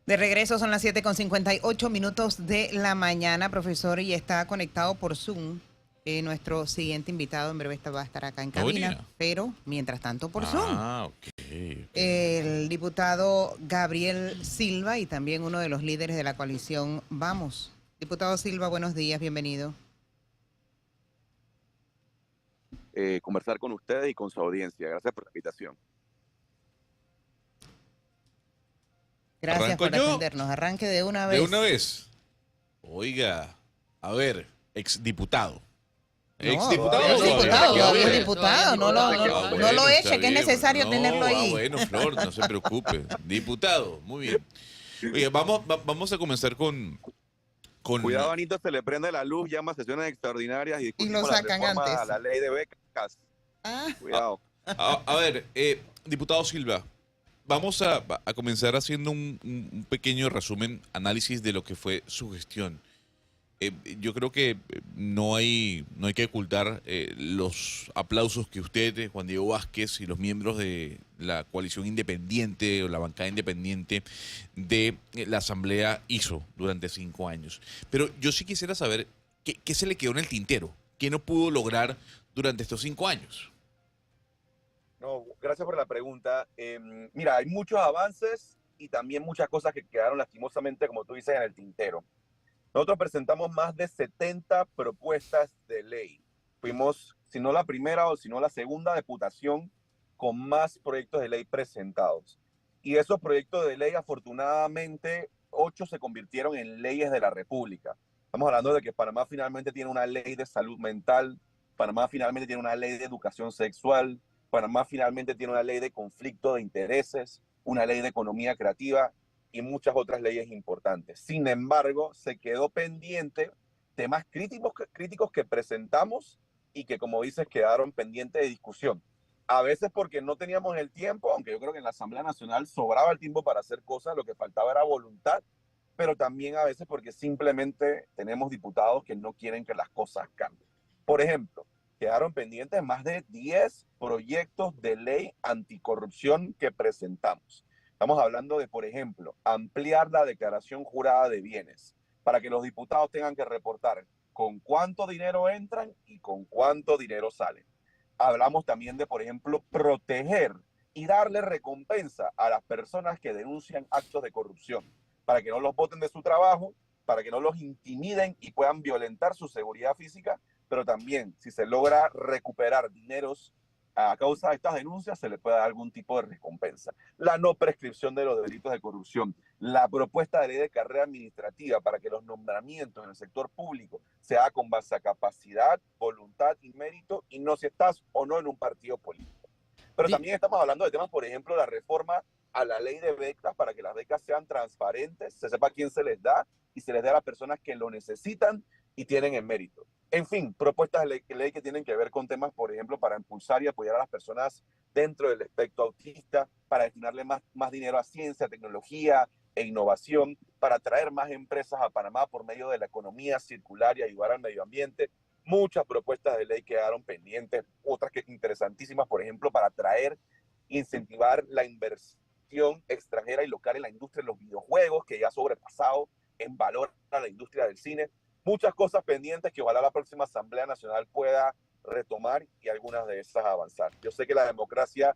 De regreso son las 7:58 de la mañana, profesor, y está conectado por Zoom. Nuestro siguiente invitado en breve va a estar acá en No cabina, venía. pero mientras tanto por Zoom. Ah, ok. El diputado Gabriel Silva y también uno de los líderes de la coalición Vamos. Diputado Silva, buenos días, bienvenido. Conversar con ustedes y con su audiencia. Gracias por la invitación. Gracias ¿Arranco por yo? atendernos. Arranque de una De vez. una vez. Oiga, a ver, exdiputado. No, ¿Exdiputado es o todavía? diputado, Queda todavía es bueno. diputado. No lo, no, Ah, no lo bueno, está eche, que es bien. necesario No, tenerlo ahí. bueno, Flor, no se preocupe. Diputado, muy bien. Oye, vamos a comenzar con Cuidado, Anito, se le prende la luz, llama a sesiones extraordinarias y Y lo discutimos la sacan reforma a antes. la ley de becas. Ah, a, Cuidado. a ver, diputado Silva, vamos a comenzar haciendo un pequeño resumen, análisis de lo que fue su gestión. Yo creo que no hay que ocultar los aplausos que usted, Juan Diego Vázquez y los miembros de la coalición independiente o la bancada independiente de la Asamblea hizo durante 5 años. Pero yo sí quisiera saber qué se le quedó en el tintero, qué no pudo lograr durante estos 5 años. No, gracias por la pregunta. Mira, hay muchos avances y también muchas cosas que quedaron lastimosamente, como tú dices, en el tintero. Nosotros presentamos más de 70 propuestas de ley. Fuimos, si no la primera o si no la segunda diputación con más proyectos de ley presentados. Y esos proyectos de ley, afortunadamente, 8 se convirtieron en leyes de la República. Estamos hablando de que Panamá finalmente tiene una ley de salud mental, Panamá finalmente tiene una ley de educación sexual, Panamá finalmente tiene una ley de conflicto de intereses, una ley de economía creativa y muchas otras leyes importantes. Sin embargo, se quedó pendiente temas críticos que presentamos y que, como dices, quedaron pendientes de discusión. A veces porque no teníamos el tiempo, aunque yo creo que en la Asamblea Nacional sobraba el tiempo para hacer cosas, lo que faltaba era voluntad, pero también a veces porque simplemente tenemos diputados que no quieren que las cosas cambien. Por ejemplo, quedaron pendientes más de 10 proyectos de ley anticorrupción que presentamos. Estamos hablando de, por ejemplo, ampliar la declaración jurada de bienes para que los diputados tengan que reportar con cuánto dinero entran y con cuánto dinero salen. Hablamos también de, por ejemplo, proteger y darle recompensa a las personas que denuncian actos de corrupción, para que no los boten de su trabajo, para que no los intimiden y puedan violentar su seguridad física, pero también si se logra recuperar dineros a causa de estas denuncias, se le puede dar algún tipo de recompensa. La no prescripción de los delitos de corrupción, la propuesta de ley de carrera administrativa para que los nombramientos en el sector público se hagan con base a capacidad, voluntad y mérito, y no si estás o no en un partido político. Pero también estamos hablando de temas, por ejemplo, la reforma a la ley de becas para que las becas sean transparentes, se sepa quién se les da y se les dé a las personas que lo necesitan y tienen el mérito. En fin, propuestas de ley que tienen que ver con temas, por ejemplo, para impulsar y apoyar a las personas dentro del espectro autista, para destinarle más dinero a ciencia, tecnología e innovación, para atraer más empresas a Panamá por medio de la economía circular y ayudar al medio ambiente. Muchas propuestas de ley quedaron pendientes, otras que interesantísimas, por ejemplo, para atraer, incentivar la inversión extranjera y local en la industria de los videojuegos, que ya ha sobrepasado en valor a la industria del cine. Muchas cosas pendientes que ojalá la próxima Asamblea Nacional pueda retomar y algunas de esas avanzar. Yo sé que la democracia,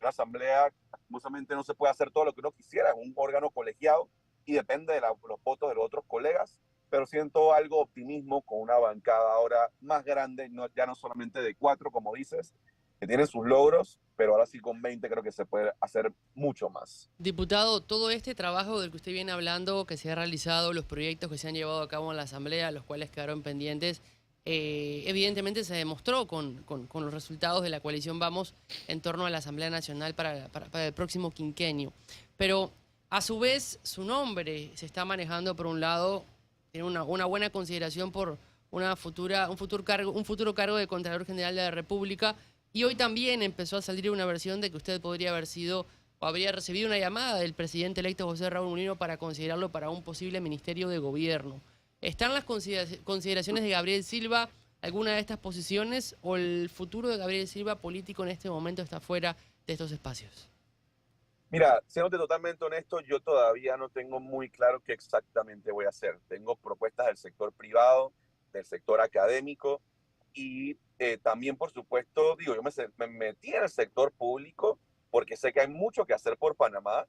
la Asamblea, justamente no se puede hacer todo lo que uno quisiera, es un órgano colegiado y depende de los votos de los otros colegas, pero siento algo de optimismo con una bancada ahora más grande, ya no solamente de 4, como dices, que tienen sus logros, pero ahora sí con 20 creo que se puede hacer mucho más. Diputado, todo este trabajo del que usted viene hablando, que se ha realizado, los proyectos que se han llevado a cabo en la Asamblea, los cuales quedaron pendientes, evidentemente se demostró con los resultados de la coalición Vamos en torno a la Asamblea Nacional para el próximo quinquenio. Pero a su vez su nombre se está manejando por un lado, tiene una buena consideración por un futuro cargo de Contralor General de la República, y hoy también empezó a salir una versión de que usted podría haber sido o habría recibido una llamada del presidente electo José Raúl Mulino para considerarlo para un posible ministerio de gobierno. ¿Están las consideraciones de Gabriel Silva alguna de estas posiciones, o el futuro de Gabriel Silva político en este momento está fuera de estos espacios? Mira, siéndote totalmente honesto, yo todavía no tengo muy claro qué exactamente voy a hacer. Tengo propuestas del sector privado, del sector académico y también, por supuesto, digo, me metí en el sector público porque sé que hay mucho que hacer por Panamá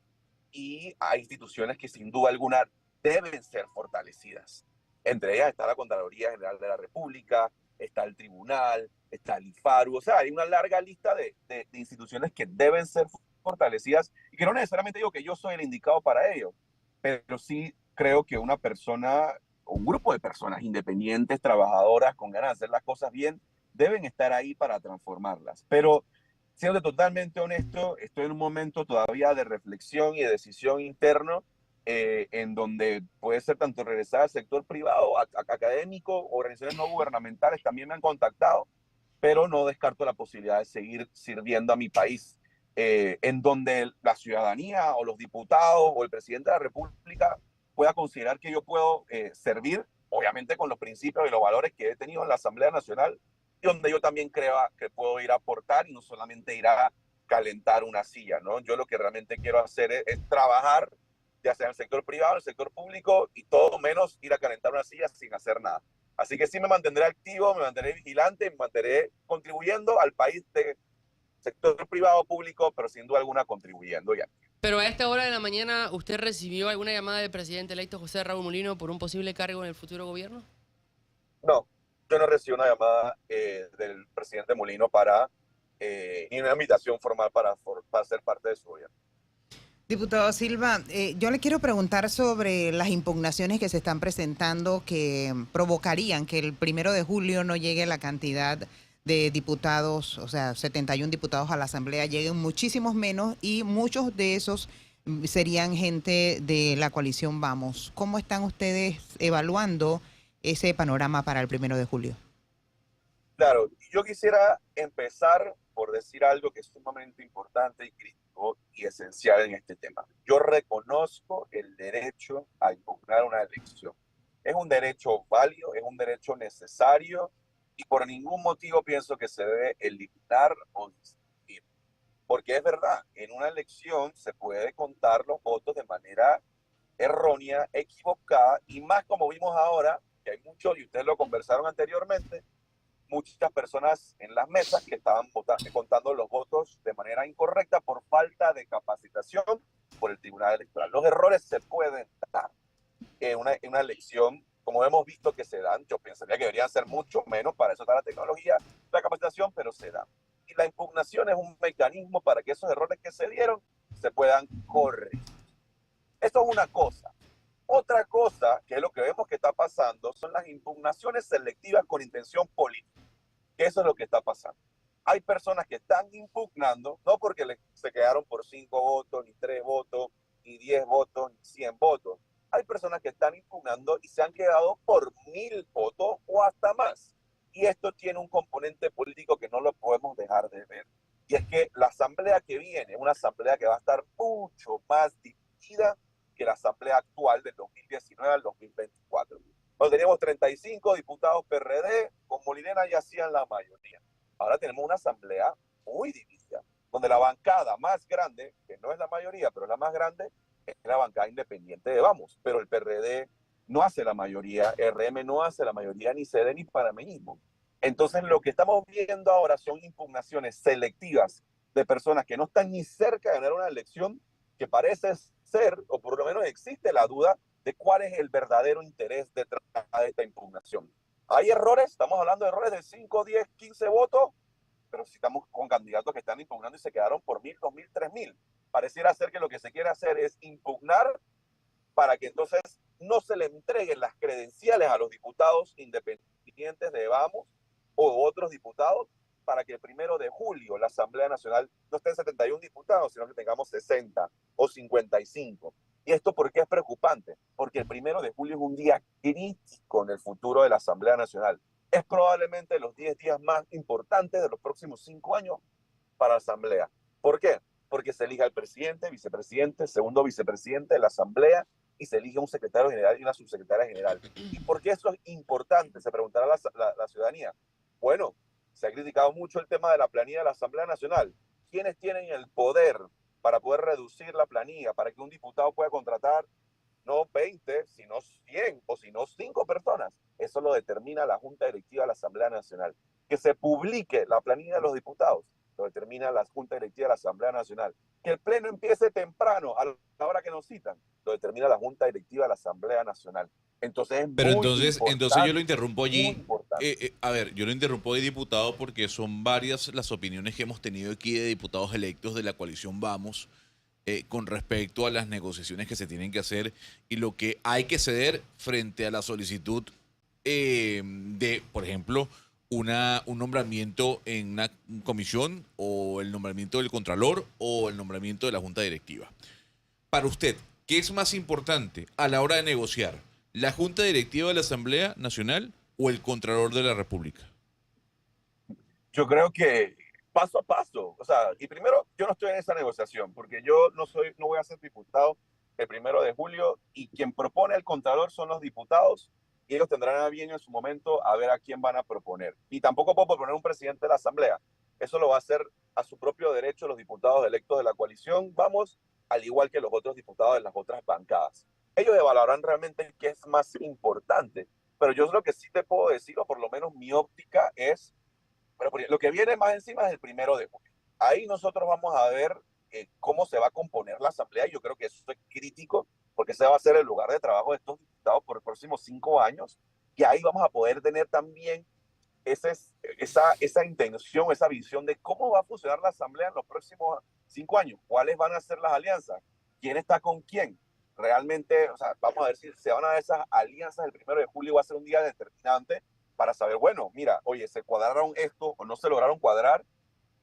y hay instituciones que sin duda alguna deben ser fortalecidas. Entre ellas está la Contraloría General de la República, está el Tribunal, está el IFARU, o sea, hay una larga lista de instituciones que deben ser fortalecidas y que no necesariamente digo que yo soy el indicado para ello, pero sí creo que una persona, un grupo de personas independientes, trabajadoras, con ganas de hacer las cosas bien, deben estar ahí para transformarlas. Pero siendo totalmente honesto, estoy en un momento todavía de reflexión y de decisión interno en donde puede ser tanto regresar al sector privado, académico, organizaciones no gubernamentales también me han contactado, pero no descarto la posibilidad de seguir sirviendo a mi país, en donde la ciudadanía o los diputados o el presidente de la República pueda considerar que yo puedo servir, obviamente con los principios y los valores que he tenido en la Asamblea Nacional, y donde yo también creo que puedo ir a aportar y no solamente ir a calentar una silla, ¿no? Yo lo que realmente quiero hacer es trabajar, ya sea en el sector privado, en el sector público, y todo menos ir a calentar una silla sin hacer nada. Así que sí me mantendré activo, me mantendré vigilante, me mantendré contribuyendo al país de sector privado, público, pero sin duda alguna contribuyendo ya. Pero a esta hora de la mañana, ¿usted recibió alguna llamada del presidente electo José Raúl Mulino por un posible cargo en el futuro gobierno? No, yo no recibí una llamada del presidente Molino ni una invitación formal para ser parte de su gobierno. Diputado Silva, yo le quiero preguntar sobre las impugnaciones que se están presentando que provocarían que el 1 de julio no llegue la cantidad de diputados, o sea, 71 diputados a la Asamblea, lleguen muchísimos menos y muchos de esos serían gente de la coalición Vamos. ¿Cómo están ustedes evaluando ese panorama para el 1 de julio? Claro, yo quisiera empezar por decir algo que es sumamente importante y crítico y esencial en este tema. Yo reconozco el derecho a impugnar una elección. Es un derecho válido, es un derecho necesario y por ningún motivo pienso que se debe eliminar o disminuir. Porque es verdad, en una elección se puede contar los votos de manera errónea, equivocada y más como vimos ahora, que hay muchos, y ustedes lo conversaron anteriormente, muchas personas en las mesas que estaban contando los votos de manera incorrecta por falta de capacitación por el Tribunal Electoral. Los errores se pueden dar en una elección, como hemos visto que se dan. Yo pensaría que deberían ser mucho menos, para eso está la tecnología, la capacitación, pero se dan. Y la impugnación es un mecanismo para que esos errores que se dieron se puedan corregir. Esto es una cosa. Otra cosa, que es lo que vemos que está pasando, son las impugnaciones selectivas con intención política. Eso es lo que está pasando. Hay personas que están impugnando, no porque se quedaron por 5 votos, ni 3 votos, ni 10 votos, ni 100 votos. Hay personas que están impugnando y se han quedado por 1000 votos o hasta más. Y esto tiene un componente político que no lo podemos dejar de ver. Y es que la asamblea que viene es una asamblea que va a estar mucho más dividida que la asamblea actual del 2019 al 2024. Cuando teníamos 35 diputados PRD, con Molinera ya hacían la mayoría. Ahora tenemos una asamblea muy dividida, donde la bancada más grande, que no es la mayoría, pero es la más grande, es la bancada independiente de Vamos. Pero el PRD no hace la mayoría, RM no hace la mayoría, ni CD ni panameñismo. Entonces lo que estamos viendo ahora son impugnaciones selectivas de personas que no están ni cerca de ganar una elección, que parece ser, o por lo menos existe la duda de cuál es el verdadero interés detrás de esta impugnación. Hay errores, estamos hablando de errores de 5, 10, 15 votos, pero si estamos con candidatos que están impugnando y se quedaron por 1000, 2000, 3000. Pareciera ser que lo que se quiere hacer es impugnar para que entonces no se le entreguen las credenciales a los diputados independientes de Vamos o otros diputados, para que el 1 de julio la Asamblea Nacional no esté en 71 diputados, sino que tengamos 60 o 55. ¿Y esto por qué es preocupante? Porque el 1 de julio es un día crítico en el futuro de la Asamblea Nacional. Es probablemente los 10 días más importantes de los próximos 5 años para la Asamblea. ¿Por qué? Porque se elija el presidente, vicepresidente, segundo vicepresidente de la Asamblea y se elige un secretario general y una subsecretaria general. ¿Y por qué eso es importante? Se preguntará la ciudadanía. Bueno, se ha criticado mucho el tema de la planilla de la Asamblea Nacional. ¿Quiénes tienen el poder para poder reducir la planilla, para que un diputado pueda contratar no 20, sino 100 o sino 5 personas. Eso lo determina la Junta Directiva de la Asamblea Nacional. Que se publique la planilla de los diputados, lo determina la Junta Directiva de la Asamblea Nacional. Que el pleno empiece temprano, a la hora que nos citan, lo determina la Junta Directiva de la Asamblea Nacional. Entonces es Pero muy entonces yo lo importante, interrumpo muy allí. importante. A ver, yo lo interrumpo de diputado porque son varias las opiniones que hemos tenido aquí de diputados electos de la coalición Vamos con respecto a las negociaciones que se tienen que hacer y lo que hay que ceder frente a la solicitud de, por ejemplo, un nombramiento en una comisión o el nombramiento del Contralor o el nombramiento de la Junta Directiva. Para usted, ¿qué es más importante a la hora de negociar? ¿La Junta Directiva de la Asamblea Nacional o el Contralor de la República? Yo creo que paso a paso, o sea, y primero yo no estoy en esa negociación porque yo no voy a ser diputado el 1 de julio y quien propone el Contralor son los diputados y ellos tendrán a bien en su momento a ver a quién van a proponer. Y tampoco puedo proponer un presidente de la Asamblea. Eso lo va a hacer a su propio derecho los diputados electos de la coalición. Vamos, al igual que los otros diputados de las otras bancadas. Ellos evaluarán realmente qué es más importante. Pero yo lo que sí te puedo decir, o por lo menos mi óptica es, pero lo que viene más encima es el 1 de julio. Ahí nosotros vamos a ver cómo se va a componer la Asamblea. Yo creo que eso es crítico porque ese va a ser el lugar de trabajo de estos diputados por los próximos 5 años. Y ahí vamos a poder tener también esa intención, esa visión de cómo va a funcionar la Asamblea en los próximos 5 años. ¿Cuáles van a ser las alianzas? ¿Quién está con quién? Realmente, o sea, vamos a ver si se van a dar esas alianzas el 1 de julio. Va a ser un día determinante para saber, bueno, mira, oye, ¿se cuadraron esto o no se lograron cuadrar?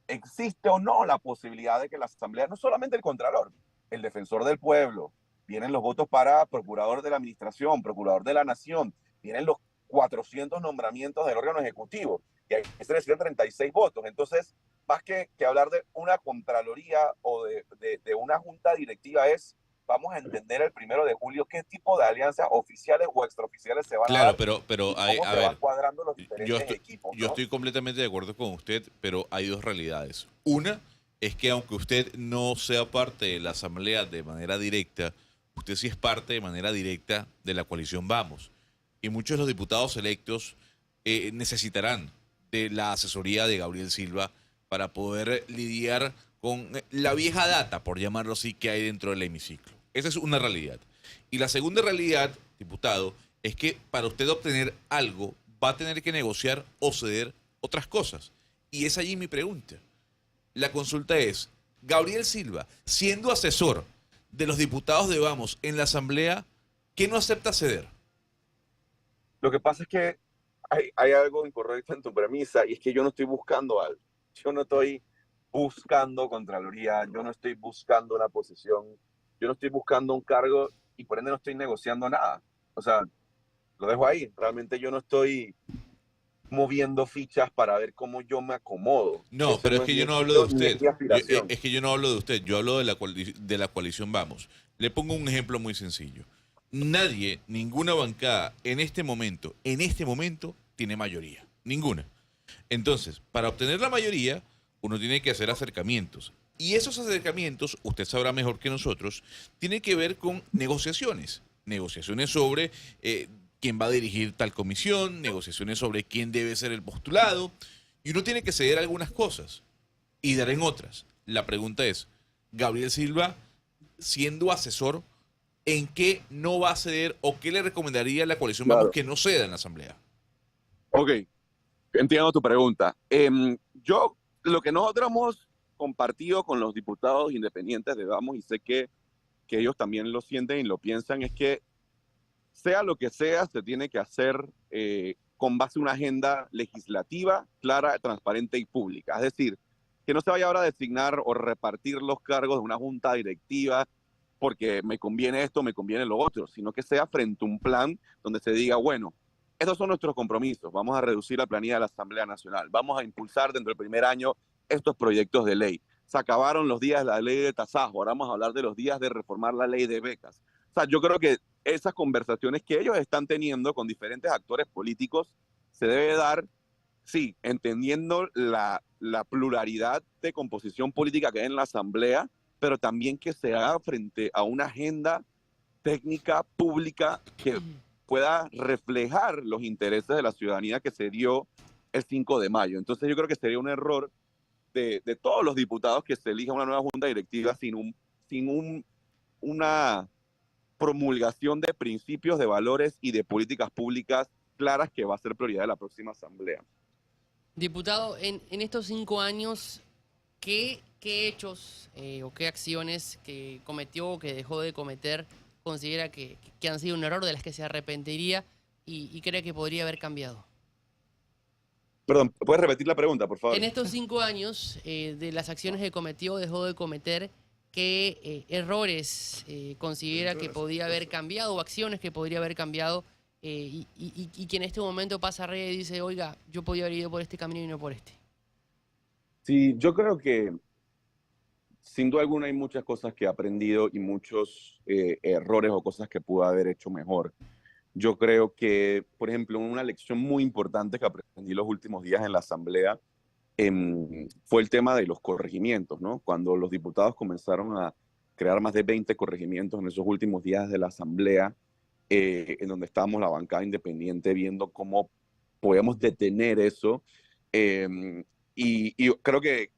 ¿Existe o no la posibilidad de que la Asamblea, no solamente el Contralor, el Defensor del Pueblo, vienen los votos para Procurador de la Administración, Procurador de la Nación, vienen los 400 nombramientos del órgano ejecutivo, y ahí se necesitan 36 votos? Entonces, más que hablar de una Contraloría o de una Junta Directiva, vamos a entender el 1 de julio qué tipo de alianzas oficiales o extraoficiales se van a Claro, dar pero y cómo a se van ver, cuadrando los diferentes equipos, yo ¿no? estoy completamente de acuerdo con usted, pero hay dos realidades. Una es que aunque usted no sea parte de la Asamblea de manera directa, usted sí es parte de manera directa de la coalición Vamos. Y muchos de los diputados electos necesitarán de la asesoría de Gabriel Silva para poder lidiar con la vieja data, por llamarlo así, que hay dentro del hemiciclo. Esa es una realidad. Y la segunda realidad, diputado, es que para usted obtener algo va a tener que negociar o ceder otras cosas. Y es allí mi pregunta. La consulta es, Gabriel Silva, siendo asesor de los diputados de Vamos en la Asamblea, ¿qué no acepta ceder? Lo que pasa es que hay algo incorrecto en tu premisa y es que yo no estoy buscando algo. Yo no estoy buscando Contraloría, yo no estoy buscando una posición, yo no estoy buscando un cargo y por ende no estoy negociando nada. O sea, lo dejo ahí. Realmente yo no estoy moviendo fichas para ver cómo yo me acomodo. No, Ese pero no es es que mi yo no hablo de estilo ni es usted. mi aspiración. Es que yo no hablo de usted. Yo hablo de de la coalición Vamos. Le pongo un ejemplo muy sencillo. Nadie, ninguna bancada en este momento, tiene mayoría. Ninguna. Entonces, para obtener la mayoría, uno tiene que hacer acercamientos. Y esos acercamientos, usted sabrá mejor que nosotros, tienen que ver con negociaciones. Negociaciones sobre quién va a dirigir tal comisión, negociaciones sobre quién debe ser el postulado. Y uno tiene que ceder algunas cosas y dar en otras. La pregunta es, Gabriel Silva, siendo asesor, ¿en qué no va a ceder o qué le recomendaría a la coalición Claro. Vamos que no ceda en la Asamblea? Ok, entiendo tu pregunta. Yo, lo que nosotros hemos compartido con los diputados independientes de Vamos, y sé que ellos también lo sienten y lo piensan, es que sea lo que sea, se tiene que hacer con base en una agenda legislativa clara, transparente y pública. Es decir, que no se vaya ahora a designar o repartir los cargos de una junta directiva porque me conviene esto, me conviene lo otro, sino que sea frente a un plan donde se diga, bueno, estos son nuestros compromisos, vamos a reducir la planilla de la Asamblea Nacional, vamos a impulsar dentro del primer año estos proyectos de ley. Se acabaron los días de la ley de tasajo, ahora vamos a hablar de los días de reformar la ley de becas. O sea, yo creo que esas conversaciones que ellos están teniendo con diferentes actores políticos se debe dar, sí, entendiendo la pluralidad de composición política que hay en la Asamblea, pero también que se haga frente a una agenda técnica pública que pueda reflejar los intereses de la ciudadanía que se dio el 5 de mayo. Entonces yo creo que sería un error de todos los diputados que se elija una nueva junta directiva sin una promulgación de principios, de valores y de políticas públicas claras que va a ser prioridad de la próxima asamblea. Diputado, en estos 5 años, ¿qué hechos o qué acciones que cometió o que dejó de cometer considera que han sido un error, de las que se arrepentiría y cree que podría haber cambiado? Perdón, ¿puedes repetir la pregunta, por favor? En estos 5 años, de las acciones que cometió, dejó de cometer, ¿qué errores considera que podría haber cambiado o acciones que podría haber cambiado y que en este momento pasa arriba y dice, oiga, yo podría haber ido por este camino y no por este? Sí, yo creo que sin duda alguna hay muchas cosas que he aprendido y muchos errores o cosas que pude haber hecho mejor. Yo creo que, por ejemplo, una lección muy importante que aprendí los últimos días en la Asamblea fue el tema de los corregimientos, ¿no? Cuando los diputados comenzaron a crear más de 20 corregimientos en esos últimos días de la Asamblea, en donde estábamos la bancada independiente viendo cómo podíamos detener eso. Y creo que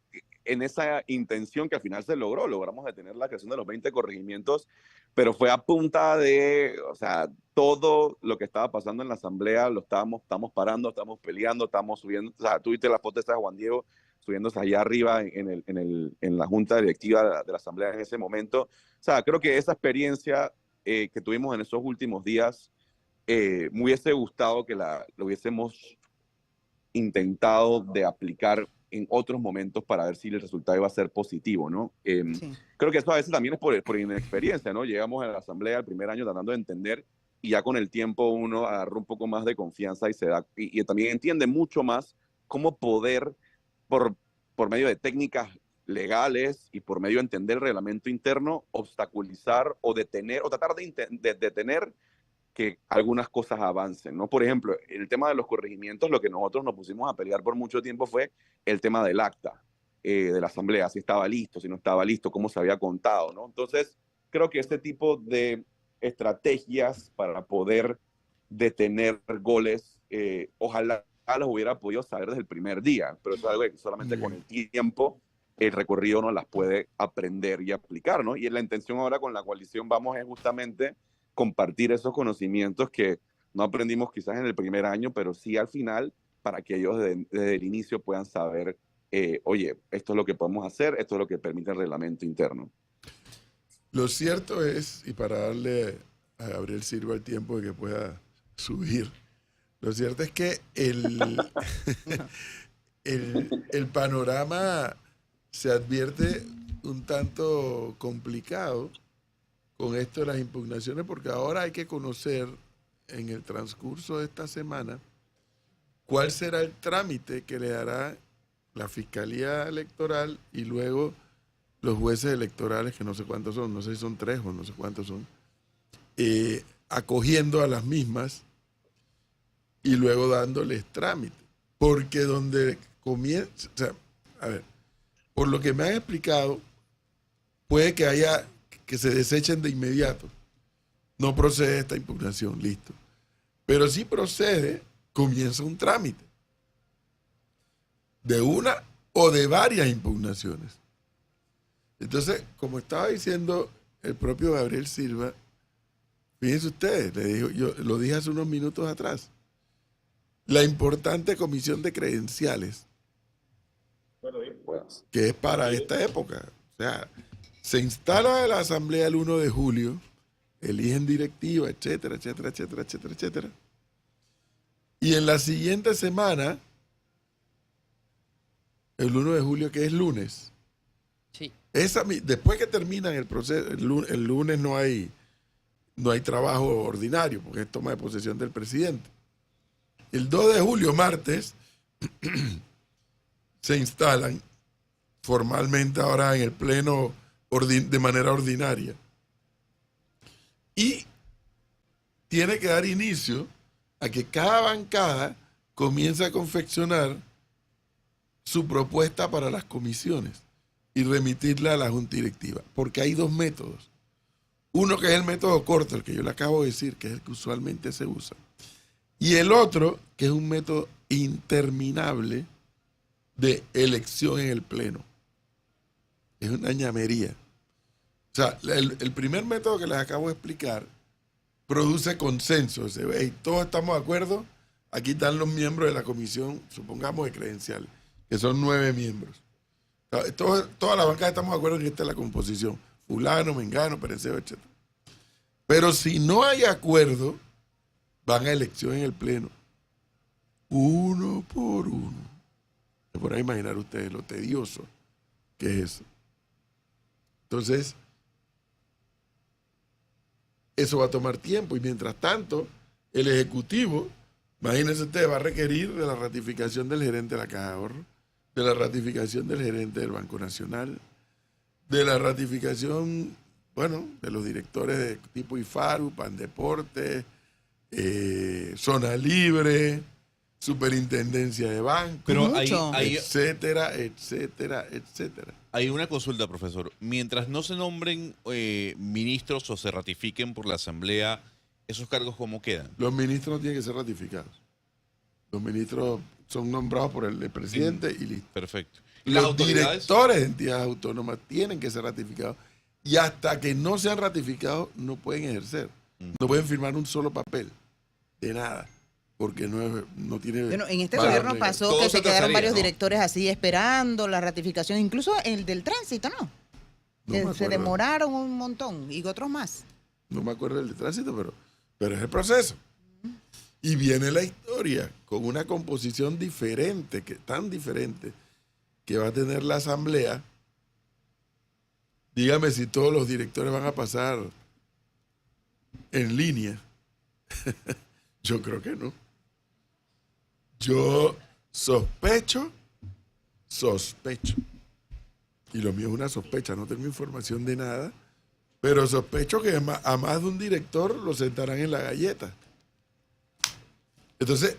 en esa intención que al final se logramos detener la creación de los 20 corregimientos, pero fue a punta de, o sea, todo lo que estaba pasando en la asamblea lo estamos parando, estamos peleando, estamos subiendo, o sea, tú viste las fotos de Juan Diego subiéndose allá arriba en la junta directiva de la asamblea en ese momento. O sea, creo que esa experiencia que tuvimos en esos últimos días, me hubiese gustado que lo hubiésemos intentado de aplicar en otros momentos para ver si el resultado iba a ser positivo, ¿no? Sí. Creo que eso a veces también es por inexperiencia, ¿no? Llegamos a la asamblea el primer año tratando de entender y ya con el tiempo uno agarra un poco más de confianza y se da y también entiende mucho más cómo poder, por medio de técnicas legales y por medio de entender el reglamento interno, obstaculizar o detener o tratar de detener que algunas cosas avancen, ¿no? Por ejemplo, el tema de los corregimientos, lo que nosotros nos pusimos a pelear por mucho tiempo fue el tema del acta de la asamblea, si estaba listo, si no estaba listo, cómo se había contado, ¿no? Entonces, creo que este tipo de estrategias para poder detener goles, ojalá los hubiera podido saber desde el primer día, pero eso es algo que solamente con el tiempo el recorrido no las puede aprender y aplicar, ¿no? Y la intención ahora con la coalición Vamos es justamente compartir esos conocimientos que no aprendimos quizás en el primer año, pero sí al final, para que ellos desde el inicio puedan saber, oye, esto es lo que podemos hacer, esto es lo que permite el reglamento interno. Lo cierto es, y para darle a Gabriel Silva el tiempo de que pueda subir, lo cierto es que el panorama se advierte un tanto complicado con esto de las impugnaciones, porque ahora hay que conocer en el transcurso de esta semana cuál será el trámite que le dará la Fiscalía Electoral y luego los jueces electorales, que no sé cuántos son, no sé si son 3 o no sé cuántos son, acogiendo a las mismas y luego dándoles trámite. Porque donde comienza, o sea, a ver, por lo que me han explicado, puede que haya que se desechen de inmediato. No procede esta impugnación, listo. Pero si procede, comienza un trámite de una o de varias impugnaciones. Entonces, como estaba diciendo el propio Gabriel Silva, fíjense ustedes, le digo, yo lo dije hace unos minutos atrás, la importante comisión de credenciales, que es para esta época. O sea, se instala la asamblea el 1 de julio, eligen directiva, etcétera, etcétera, etcétera, etcétera, etcétera. Y en la siguiente semana, el 1 de julio, que es lunes, sí. Después que terminan el proceso, el lunes no hay trabajo ordinario, porque es toma de posesión del presidente. El 2 de julio, martes, se instalan formalmente ahora en el pleno de manera ordinaria. Y tiene que dar inicio a que cada bancada comience a confeccionar su propuesta para las comisiones. y remitirla a la Junta Directiva. Porque hay dos métodos. Uno que es el método corto, el que yo le acabo de decir, que es el que usualmente se usa. Y el otro, que es un método interminable de elección en el Pleno. Es una ñamería. O sea, el primer método que les acabo de explicar produce consenso. Se ve, y todos estamos de acuerdo. Aquí están los miembros de la comisión, supongamos, de credenciales, que son 9 miembros. Toda la bancada estamos de acuerdo en que esta es la composición. Fulano, Mengano, Pereceo, etc. Pero si no hay acuerdo, van a elección en el Pleno. Uno por uno. Se podrán imaginar ustedes lo tedioso que es eso. Entonces, eso va a tomar tiempo y mientras tanto, el Ejecutivo, imagínense ustedes, va a requerir de la ratificación del gerente de la Caja de Ahorro, de la ratificación del gerente del Banco Nacional, de la ratificación, bueno, de los directores de tipo IFARU, Pandeporte, Zona Libre, Superintendencia de Banco, Pero Mucho. etcétera, etcétera, etcétera. hay una consulta, profesor. Mientras no se nombren ministros o se ratifiquen por la Asamblea, ¿esos cargos cómo quedan? Los ministros no tienen que ser ratificados. Los ministros son nombrados por el presidente y listo. Perfecto. ¿Y las Los autoridades? directores de entidades autónomas tienen que ser ratificados y hasta que no sean ratificados no pueden ejercer. No pueden firmar un solo papel de nada porque no tiene... Bueno, en este valor gobierno legal. pasó Todo que se se quedaron atrasaría, varios ¿no? directores así esperando la ratificación, incluso el del tránsito, ¿no? No me Que se acuerdo. demoraron un montón y otros más. No me acuerdo del de tránsito, pero es el proceso. Y viene la historia con una composición diferente, tan diferente, que va a tener la Asamblea. Dígame si todos los directores van a pasar en línea. Yo creo que no. Yo sospecho, y lo mío es una sospecha, no tengo información de nada, pero sospecho que a más de un director lo sentarán en la galleta. Entonces,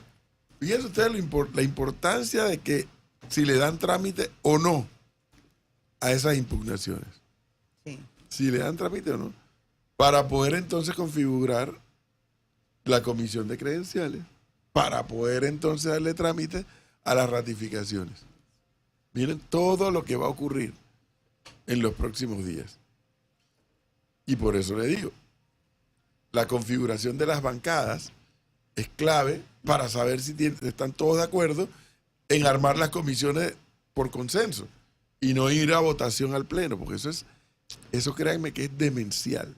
fíjense ustedes la importancia de que si le dan trámite o no a esas impugnaciones. Sí. Si le dan trámite o no. Para poder entonces configurar la comisión de credenciales. Para poder entonces darle trámite a las ratificaciones. Miren todo lo que va a ocurrir en los próximos días. Y por eso le digo, la configuración de las bancadas es clave para saber si están todos de acuerdo en armar las comisiones por consenso y no ir a votación al Pleno, porque eso créanme que es demencial,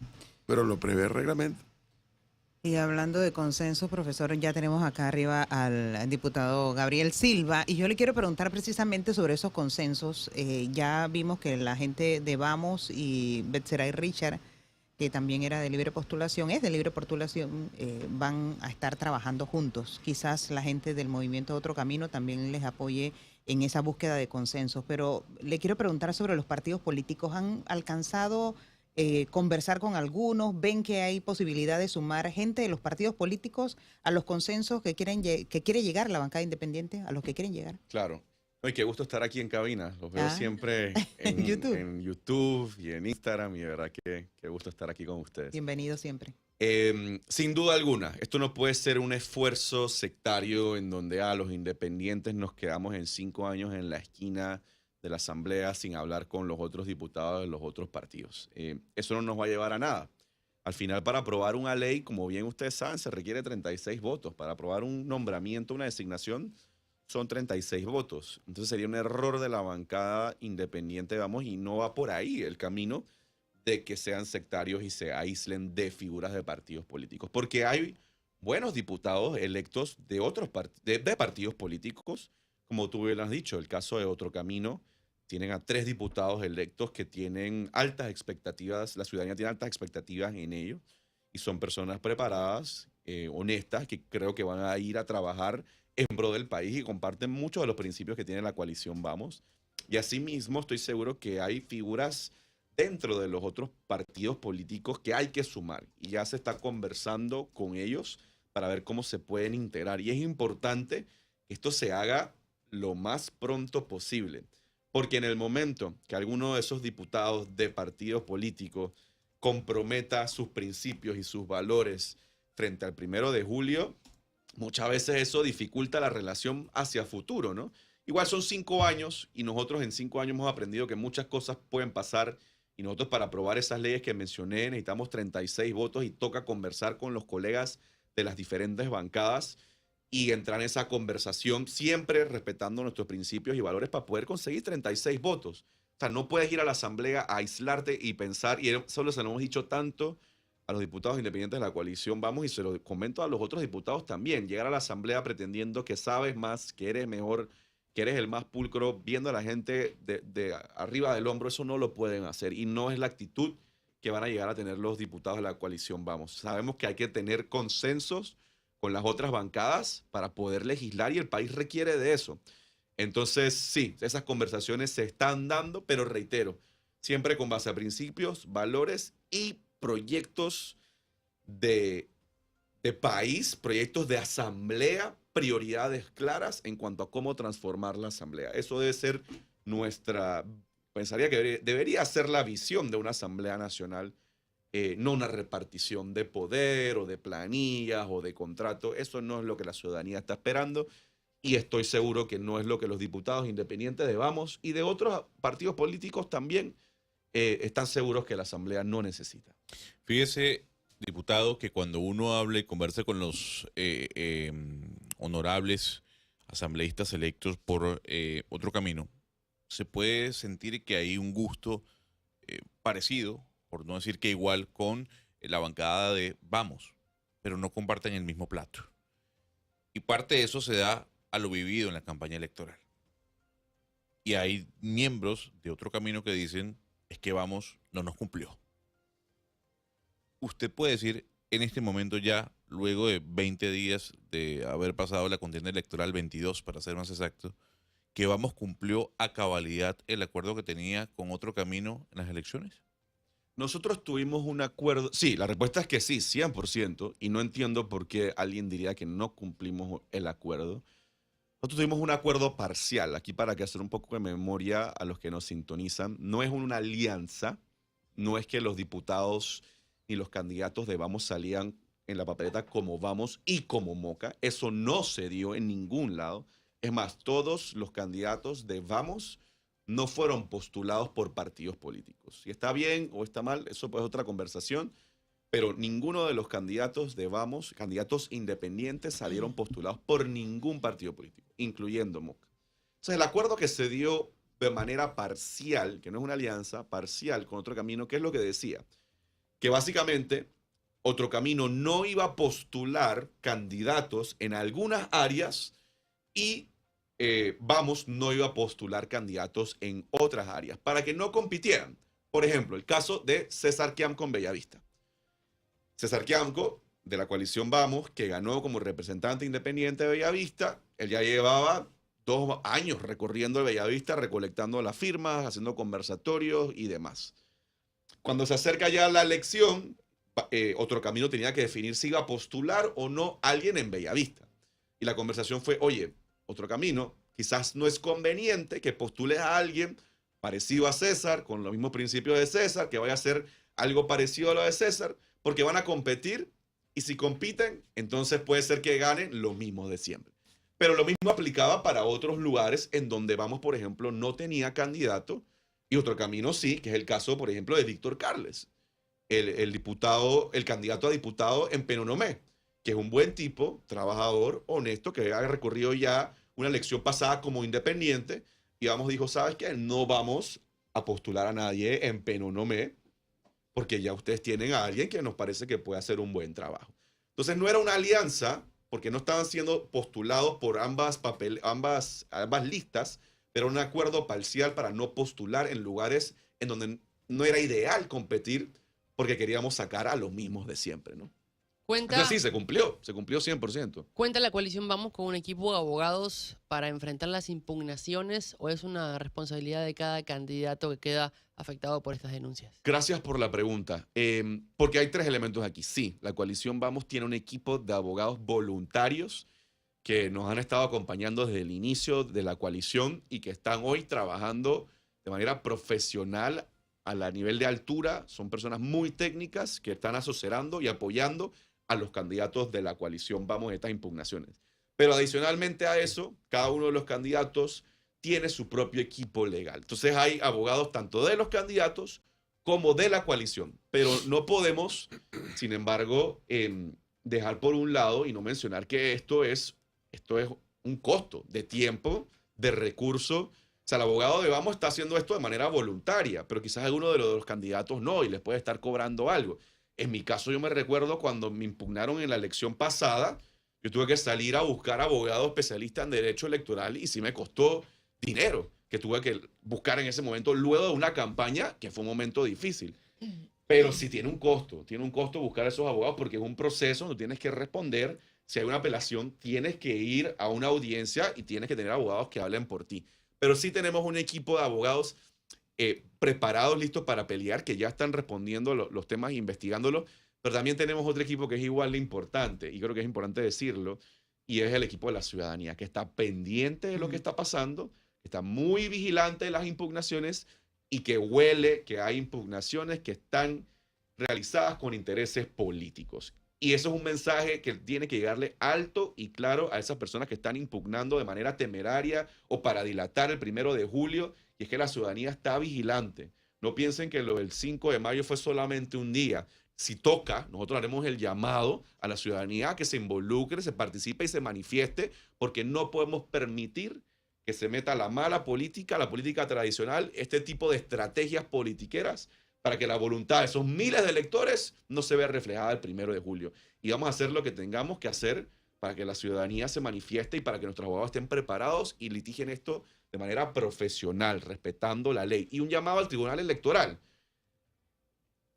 pero lo prevé el reglamento. Y hablando de consenso, profesor, ya tenemos acá arriba al diputado Gabriel Silva y yo le quiero preguntar precisamente sobre esos consensos. Ya vimos que la gente de Vamos y Betseray Richard, que también era de libre postulación, van a estar trabajando juntos. Quizás la gente del movimiento Otro Camino también les apoye en esa búsqueda de consensos. Pero le quiero preguntar sobre los partidos políticos. ¿Han alcanzado conversar con algunos? ¿Ven que hay posibilidad de sumar gente de los partidos políticos a los consensos que quiere llegar la bancada independiente, a los que quieren llegar? Claro. Ay, qué gusto estar aquí en cabina. Los veo siempre En YouTube. en YouTube y en Instagram y de verdad que qué gusto estar aquí con ustedes. Bienvenido siempre. Sin duda alguna, esto no puede ser un esfuerzo sectario en donde los independientes nos quedamos en 5 años en la esquina de la Asamblea sin hablar con los otros diputados de los otros partidos. Eso no nos va a llevar a nada. Al final, para aprobar una ley, como bien ustedes saben, se requiere 36 votos. Para aprobar un nombramiento, una designación, son 36 votos. Entonces sería un error de la bancada independiente, vamos, y no va por ahí el camino de que sean sectarios y se aíslen de figuras de partidos políticos. Porque hay buenos diputados electos de otros de partidos políticos, como tú bien has dicho, el caso de Otro Camino, tienen a 3 diputados electos que tienen altas expectativas, la ciudadanía tiene altas expectativas en ellos, y son personas preparadas, honestas, que creo que van a ir a trabajar en pro del país y comparten muchos de los principios que tiene la coalición Vamos. Y asimismo estoy seguro que hay figuras dentro de los otros partidos políticos que hay que sumar. Y ya se está conversando con ellos para ver cómo se pueden integrar. Y es importante que esto se haga lo más pronto posible. Porque en el momento que alguno de esos diputados de partidos políticos comprometa sus principios y sus valores frente al 1 de julio, muchas veces eso dificulta la relación hacia futuro, ¿no? Igual son 5 años y nosotros en 5 años hemos aprendido que muchas cosas pueden pasar y nosotros para aprobar esas leyes que mencioné necesitamos 36 votos y toca conversar con los colegas de las diferentes bancadas y entrar en esa conversación siempre respetando nuestros principios y valores para poder conseguir 36 votos. O sea, no puedes ir a la asamblea a aislarte y pensar, y eso se lo hemos dicho tanto a los diputados independientes de la coalición Vamos y se lo comento a los otros diputados también, llegar a la asamblea pretendiendo que sabes más, que eres mejor, que eres el más pulcro, viendo a la gente de arriba del hombro, eso no lo pueden hacer y no es la actitud que van a llegar a tener los diputados de la coalición Vamos. Sabemos que hay que tener consensos con las otras bancadas para poder legislar y el país requiere de eso. Entonces, sí, esas conversaciones se están dando, pero reitero, siempre con base a principios, valores y proyectos de país, proyectos de asamblea, prioridades claras en cuanto a cómo transformar la asamblea. Eso debe ser pensaría que debería ser la visión de una asamblea nacional, no una repartición de poder o de planillas o de contrato. Eso no es lo que la ciudadanía está esperando. Y estoy seguro que no es lo que los diputados independientes de Vamos y de otros partidos políticos también están seguros que la Asamblea no necesita. Fíjese, diputado, que cuando uno hable y converse con los honorables asambleístas electos por Otro Camino, se puede sentir que hay un gusto parecido, por no decir que igual, con la bancada de Vamos, pero no comparten el mismo plato. Y parte de eso se da a lo vivido en la campaña electoral. Y hay miembros de Otro Camino que dicen, es que Vamos no nos cumplió. Usted puede decir en este momento ya, luego de 20 días de haber pasado la contienda electoral, 22 para ser más exacto, que Vamos cumplió a cabalidad el acuerdo que tenía con Otro Camino en las elecciones. Nosotros tuvimos un acuerdo, sí, la respuesta es que sí, 100%, y no entiendo por qué alguien diría que no cumplimos el acuerdo. Nosotros tuvimos un acuerdo parcial, aquí para que hacer un poco de memoria a los que nos sintonizan. No es una alianza, no es que los diputados ni los candidatos de Vamos salían en la papeleta como Vamos y como Moca. Eso no se dio en ningún lado. Es más, todos los candidatos de Vamos no fueron postulados por partidos políticos. Si está bien o está mal, eso pues es otra conversación. Pero ninguno de los candidatos de Vamos, candidatos independientes, salieron postulados por ningún partido político, incluyendo Moca. Entonces, el acuerdo que se dio de manera parcial, que no es una alianza, parcial con Otro Camino, ¿qué es lo que decía? Que básicamente Otro Camino no iba a postular candidatos en algunas áreas y Vamos no iba a postular candidatos en otras áreas para que no compitieran. Por ejemplo, el caso de César Kiam con Bellavista. César Kiamco, de la coalición Vamos, que ganó como representante independiente de Bellavista, él ya llevaba 2 años recorriendo Bellavista, recolectando las firmas, haciendo conversatorios y demás. Cuando se acerca ya la elección, Otro Camino tenía que definir si iba a postular o no a alguien en Bellavista. Y la conversación fue, oye, Otro Camino, quizás no es conveniente que postules a alguien parecido a César, con los mismos principios de César, que vaya a hacer algo parecido a lo de César, porque van a competir y si compiten, entonces puede ser que ganen lo mismo de siempre. Pero lo mismo aplicaba para otros lugares en donde Vamos, por ejemplo, no tenía candidato y Otro Camino sí, que es el caso, por ejemplo, de Víctor Carles, el candidato a diputado en Penonomé, que es un buen tipo, trabajador, honesto, que ha recorrido ya una elección pasada como independiente y Vamos dijo, ¿sabes qué? No vamos a postular a nadie en Penonomé porque ya ustedes tienen a alguien que nos parece que puede hacer un buen trabajo. Entonces no era una alianza, porque no estaban siendo postulados por ambas listas, pero un acuerdo parcial para no postular en lugares en donde no era ideal competir, porque queríamos sacar a los mismos de siempre, ¿no? Entonces sí, se cumplió 100%. ¿Cuenta la coalición Vamos con un equipo de abogados para enfrentar las impugnaciones o es una responsabilidad de cada candidato que queda afectado por estas denuncias? Gracias por la pregunta, porque hay 3 elementos aquí. Sí, la coalición Vamos tiene un equipo de abogados voluntarios que nos han estado acompañando desde el inicio de la coalición y que están hoy trabajando de manera profesional a la nivel de altura. Son personas muy técnicas que están asesorando y apoyando a los candidatos de la coalición Vamos en estas impugnaciones. Pero adicionalmente a eso, cada uno de los candidatos tiene su propio equipo legal. Entonces hay abogados tanto de los candidatos como de la coalición. Pero no podemos, sin embargo, dejar por un lado y no mencionar que esto es un costo de tiempo, de recursos. O sea, el abogado de Vamos está haciendo esto de manera voluntaria, pero quizás alguno de los candidatos no y les puede estar cobrando algo. En mi caso, yo me recuerdo cuando me impugnaron en la elección pasada, yo tuve que salir a buscar abogados especialistas en derecho electoral y sí me costó dinero que tuve que buscar en ese momento, luego de una campaña que fue un momento difícil. Pero sí tiene un costo buscar a esos abogados porque es un proceso donde tienes que responder. Si hay una apelación, tienes que ir a una audiencia y tienes que tener abogados que hablen por ti. Pero sí tenemos un equipo de abogados preparados, listos para pelear, que ya están respondiendo los temas e investigándolos. Pero también tenemos otro equipo que es igual de importante, y creo que es importante decirlo, y es el equipo de la ciudadanía, que está pendiente de lo que está pasando, que está muy vigilante de las impugnaciones y que huele que hay impugnaciones que están realizadas con intereses políticos. Y eso es un mensaje que tiene que llegarle alto y claro a esas personas que están impugnando de manera temeraria o para dilatar el 1 de julio, y es que la ciudadanía está vigilante. No piensen que lo del 5 de mayo fue solamente un día. Si toca, nosotros haremos el llamado a la ciudadanía a que se involucre, se participe y se manifieste, porque no podemos permitir que se meta la mala política, la política tradicional, este tipo de estrategias politiqueras para que la voluntad de esos miles de electores no se vea reflejada el 1 de julio. Y vamos a hacer lo que tengamos que hacer para que la ciudadanía se manifieste y para que nuestros abogados estén preparados y litigien esto de manera profesional, respetando la ley. Y un llamado al Tribunal Electoral.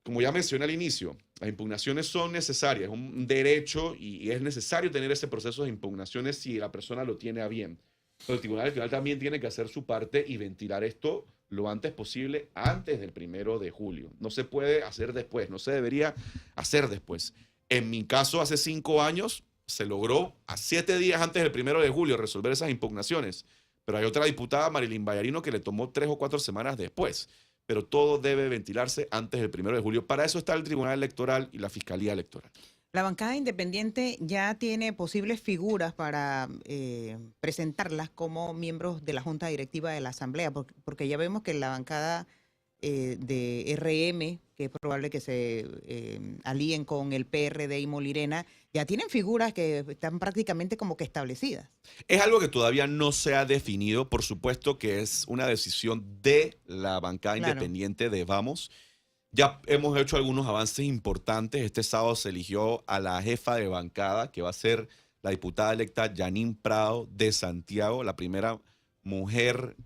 Como ya mencioné al inicio, las impugnaciones son necesarias, es un derecho y es necesario tener ese proceso de impugnaciones si la persona lo tiene a bien. Pero el Tribunal Electoral también tiene que hacer su parte y ventilar esto lo antes posible, antes del 1 de julio. No se puede hacer después, no se debería hacer después. En mi caso, hace 5 años, se logró a 7 días antes del 1 de julio resolver esas impugnaciones. Pero hay otra diputada, Marilyn Vallarino, que le tomó 3 o 4 semanas después. Pero todo debe ventilarse antes del 1 de julio. Para eso está el Tribunal Electoral y la Fiscalía Electoral. La bancada independiente ya tiene posibles figuras para presentarlas como miembros de la Junta Directiva de la Asamblea, porque ya vemos que la bancada de RM, que es probable que se alíen con el PRD y Molirena, ya tienen figuras que están prácticamente como que establecidas. Es algo que todavía no se ha definido, por supuesto que es una decisión de la bancada independiente de Vamos. Ya hemos hecho algunos avances importantes. Este sábado se eligió a la jefa de bancada, que va a ser la diputada electa Yanín Prado de Santiago, la primera mujer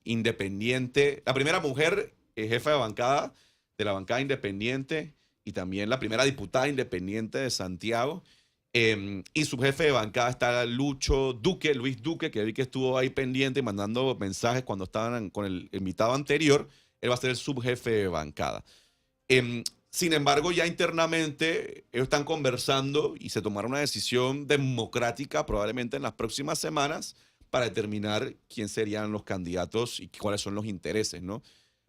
independiente, la primera mujer jefa de bancada de la bancada independiente y también la primera diputada independiente de Santiago. Y su jefe de bancada está Luis Duque, que vi que estuvo ahí pendiente mandando mensajes cuando estaban con el invitado anterior. Él va a ser el subjefe de bancada. Sin embargo, ya internamente ellos están conversando y se tomará una decisión democrática probablemente en las próximas semanas para determinar quién serían los candidatos y cuáles son los intereses, ¿no?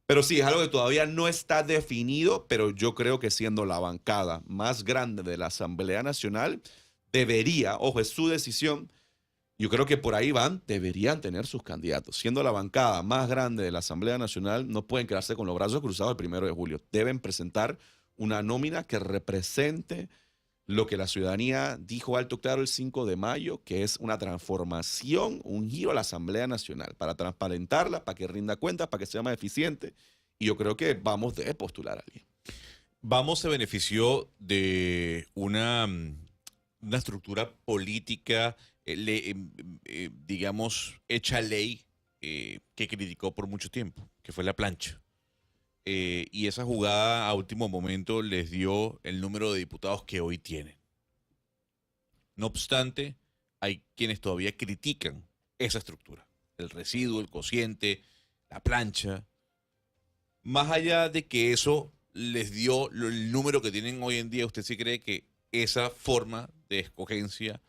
Pero sí, es algo que todavía no está definido, pero yo creo que siendo la bancada más grande de la Asamblea Nacional, debería, ojo, es su decisión, yo creo que por ahí deberían tener sus candidatos. Siendo la bancada más grande de la Asamblea Nacional, no pueden quedarse con los brazos cruzados el 1 de julio. Deben presentar una nómina que represente lo que la ciudadanía dijo alto claro el 5 de mayo, que es una transformación, un giro a la Asamblea Nacional, para transparentarla, para que rinda cuentas, para que sea más eficiente. Y yo creo que Vamos debe postular a alguien. Vamos se benefició de una estructura política digamos, hecha ley que criticó por mucho tiempo, que fue la plancha. Y esa jugada a último momento les dio el número de diputados que hoy tienen. No obstante, hay quienes todavía critican esa estructura, el residuo, el cociente, la plancha. Más allá de que eso les dio el número que tienen hoy en día, ¿usted sí cree que esa forma de escogencia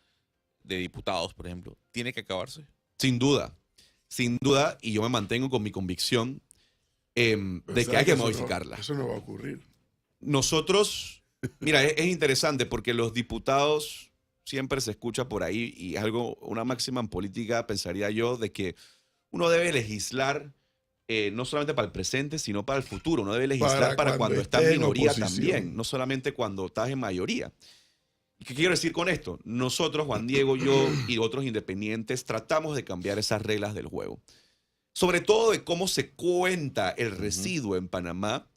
de diputados, por ejemplo, tiene que acabarse? Sin duda, y yo me mantengo con mi convicción de que ¿Sabes hay que eso modificarla. Eso no va a ocurrir. Nosotros, mira, es interesante porque los diputados siempre se escucha por ahí y es algo, una máxima en política, pensaría yo, de que uno debe legislar no solamente para el presente, sino para el futuro. Uno debe legislar para cuando está en esté en minoría oposición. también, no solamente cuando estás en mayoría. ¿Y qué quiero decir con esto? Nosotros, Juan Diego, yo y otros independientes, tratamos de cambiar esas reglas del juego. Sobre todo de cómo se cuenta el residuo en Panamá,